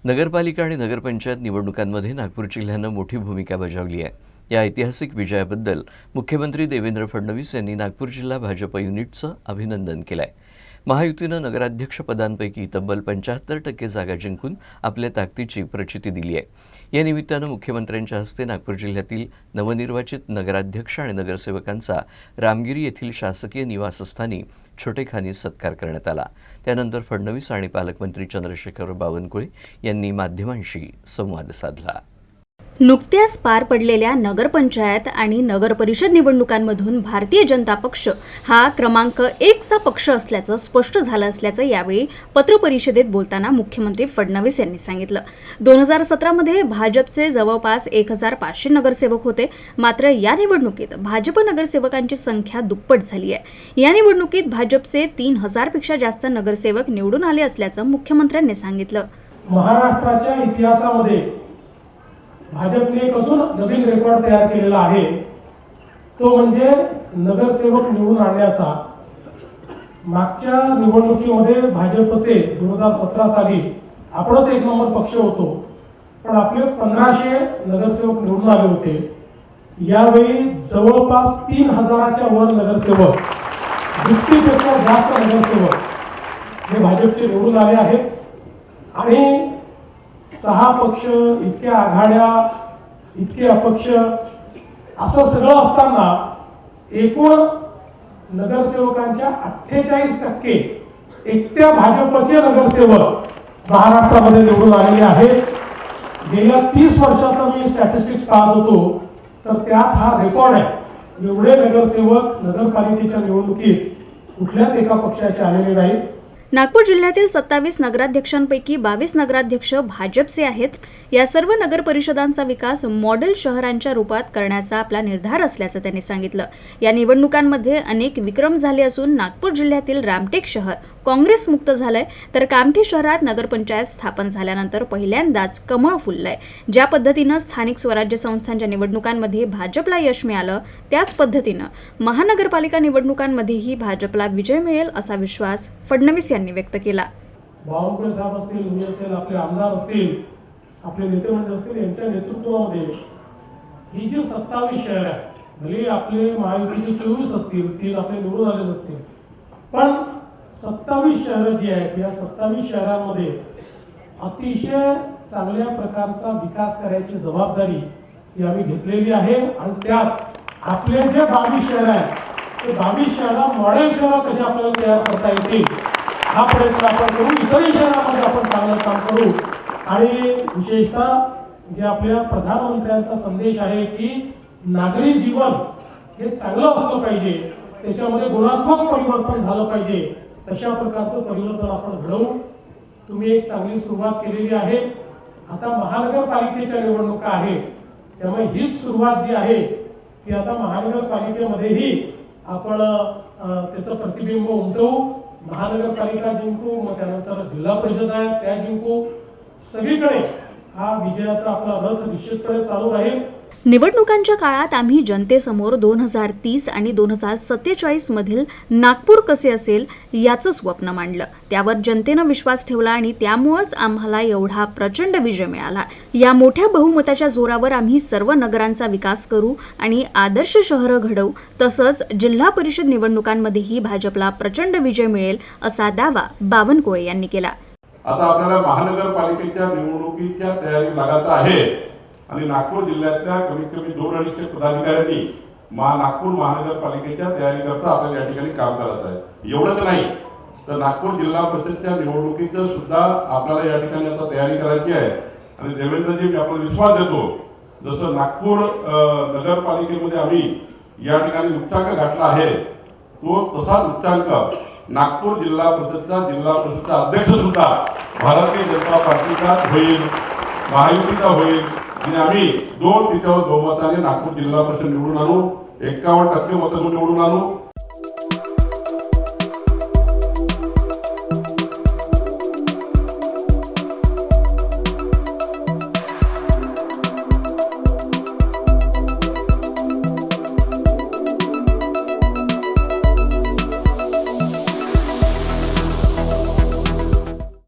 नगरपालिका आणि नगरपंचायत निवडणुकांमध्ये नागपूर जिल्ह्यानं मोठी भूमिका बजावली आहे। या ऐतिहासिक विजयाबद्दल मुख्यमंत्री देवेंद्र फडणवीस यांनी नागपूर जिल्हा भाजप युनिटचं अभिनंदन केलं आहे। महायुतीनं नगराध्यक्ष पदांपैकी तब्बल 75% जागा जिंकून आपल्या ताकदीची प्रचिती दिली आहे। या निमित्तानं मुख्यमंत्र्यांच्या हस्ते नागपूर जिल्ह्यातील नवनिर्वाचित नगराध्यक्ष आणि नगरसेवकांचा रामगिरी येथील शासकीय निवासस्थानी छोटेखानी सत्कार करण्यात आला। त्यानंतर फडणवीस आणि पालकमंत्री चंद्रशेखर बावनकुळे यांनी माध्यमांशी संवाद साधला। नुकत्याच पार पडलेल्या नगरपंचायत आणि नगरपरिषद निवडणुकांमधून भारतीय जनता पक्ष हा क्रमांक 1 चा पक्ष असल्याचं स्पष्ट झालं असल्याचं यावेळी पत्रपरिषदेत बोलताना मुख्यमंत्री फडणवीस यांनी सांगितलं। 2017 मध्ये भाजपचे जवळपास 1500 नगरसेवक होते, मात्र या निवडणुकीत भाजप नगरसेवकांची संख्या दुप्पट झाली आहे। या निवडणुकीत भाजपचे 3000 पेक्षा जास्त नगरसेवक निवडून आले असल्याचं मुख्यमंत्र्यांनी सांगितलं। महाराष्ट्राच्या इतिहासामध्ये भाजपने एक अजून नवीन रेकॉर्ड तयार केलेला आहे, तो म्हणजे नगरसेवक निवडून आणण्याचा। मागच्या निवडणुकीमध्ये भाजपचे 2017 साली आपणच 1 नंबर पक्ष होतो, पण आपले 1500 नगरसेवक निवडून आले होते। यावेळी जवळपास 3000च्या वर नगरसेवक, दुप्पटीपेक्षा जास्त नगरसेवक हे भाजपचे निवडून आले आहेत। आणि 6 पक्ष, इतक्या आघाड्या, इतके अपक्ष असं सगळं असताना एकूण नगरसेवकांच्या 48% एकट्या भाजपचे नगरसेवक महाराष्ट्रामध्ये निवडून आलेले आहेत। गेल्या 30 वर्षाचा मी स्टॅटिस्टिक्स पाहत होतो, तर त्यात हा रेकॉर्ड आहे। एवढे नगरसेवक नगरपालिकेच्या निवडणुकीत कुठल्याच एका पक्षाचे आलेले नाहीत। नागपूर जिल्ह्यातील 27 नगराध्यक्षांपैकी 22 नगराध्यक्ष भाजपचे आहेत। या सर्व नगर परिषदांचा विकास मॉडेल शहरांच्या रूपात करण्याचा आपला निर्धार असल्याचं त्यांनी सांगितलं। या निवडणुकांमध्ये अनेक विक्रम झाले असून नागपूर जिल्ह्यातील रामटेक शहर काँग्रेस मुक्त झालंय, तर कामठी शहरात नगरपंचायत स्थापन झाल्यानंतर पहिल्यांदाच कमळ फुललंय। ज्या पद्धतीनं स्थानिक स्वराज्य संस्थांच्या निवडणुकांमध्ये भाजपला यश मिळालं, त्याच पद्धतीनं महानगरपालिका निवडणुकांमध्येही भाजपला विजय मिळेल असा विश्वास फडणवीस यांनी व्यक्त केला। बावनकुळे साहेब असतील, मी असेल, आपले आमदार असतील, आपले नेते मंडळ असतील, यांच्या नेतृत्वामध्ये ही जी 27 शहर आहे, भले आपले महायुतीचे 24 असतील, 3 आपले निवडून आले नसतील, पण 27 शहर जी आहेत, या 27 शहरांमध्ये अतिशय चांगल्या प्रकारचा विकास करायची जबाबदारी ही आम्ही घेतलेली आहे। आणि त्यात आपले जे 22 शहर आहेत, ते 22 शहर मॉडेल शहर कसे आपल्याला तयार करता येतील हा प्रयत्न आपण करू। इतरही शहरांमध्ये आपण चांगलं काम करू। आणि विशेषतः जे आपल्या प्रधानमंत्र्यांचा संदेश आहे की नागरी जीवन हे चांगलं असलं पाहिजे, त्याच्यामध्ये गुणात्मक परिवर्तन झालं पाहिजे, तशा प्रकारचं परिवर्तन आपण घडवू। तुम्ही एक चांगली सुरुवात केलेली आहे। आता महानगरपालिकेच्या निवडणुका आहेत, त्यामुळे हीच सुरुवात जी आहे ती आता महानगरपालिकेमध्येही आपण त्याचं प्रतिबिंब उमटवू। महानगरपालिका जिंकू, मग त्यानंतर जिल्हा परिषद आहे त्या जिंकू। सगळीकडे हा विजयाचा आपला रथ निश्चितपणे चालू राहील। निवडणुकांच्या काळात आम्ही जनतेसमोर 2030 आणि 2047 मधील नागपूर कसे असेल याचं स्वप्न मांडलं। त्यावर जनतेनं विश्वास ठेवला आणि त्यामुळेच आम्हाला एवढा प्रचंड विजय मिळाला। या मोठ्या बहुमताच्या जोरावर आम्ही सर्व नगरांचा विकास करू आणि आदर्श शहरं घडवू। तसंच जिल्हा परिषद निवडणुकांमध्येही भाजपला प्रचंड विजय मिळेल असा दावा बावनकुळे यांनी केला। आता आपल्याला महानगरपालिकेच्या निवडणुकीच्या तयारी लागत आहे आणि नागपूर जिल्ह्यातल्या कमीत कमी 2-250 पदाधिकाऱ्यांनी नागपूर महानगरपालिकेच्या तयारीकरता आपल्याला या ठिकाणी काम करायचं आहे। एवढंच नाही तर नागपूर जिल्हा परिषदच्या निवडणुकीचं सुद्धा आपल्याला या ठिकाणी आता तयारी करायची आहे। आणि देवेंद्रजी, मी आपल्याला विश्वास देतो, जसं नागपूर नगरपालिकेमध्ये आम्ही या ठिकाणी उच्चांक गाठला आहे, तो तसाच उच्चांक नागपूर जिल्हा परिषदचा अध्यक्ष सुद्धा भारतीय जनता पार्टीचा होईल, महायुतीचा होईल। आणि आम्ही 2 तिच्यावर बहुमताने नागपूर जिल्हा परिषद निवडून आणू, 51% मतांनी निवडून आणू।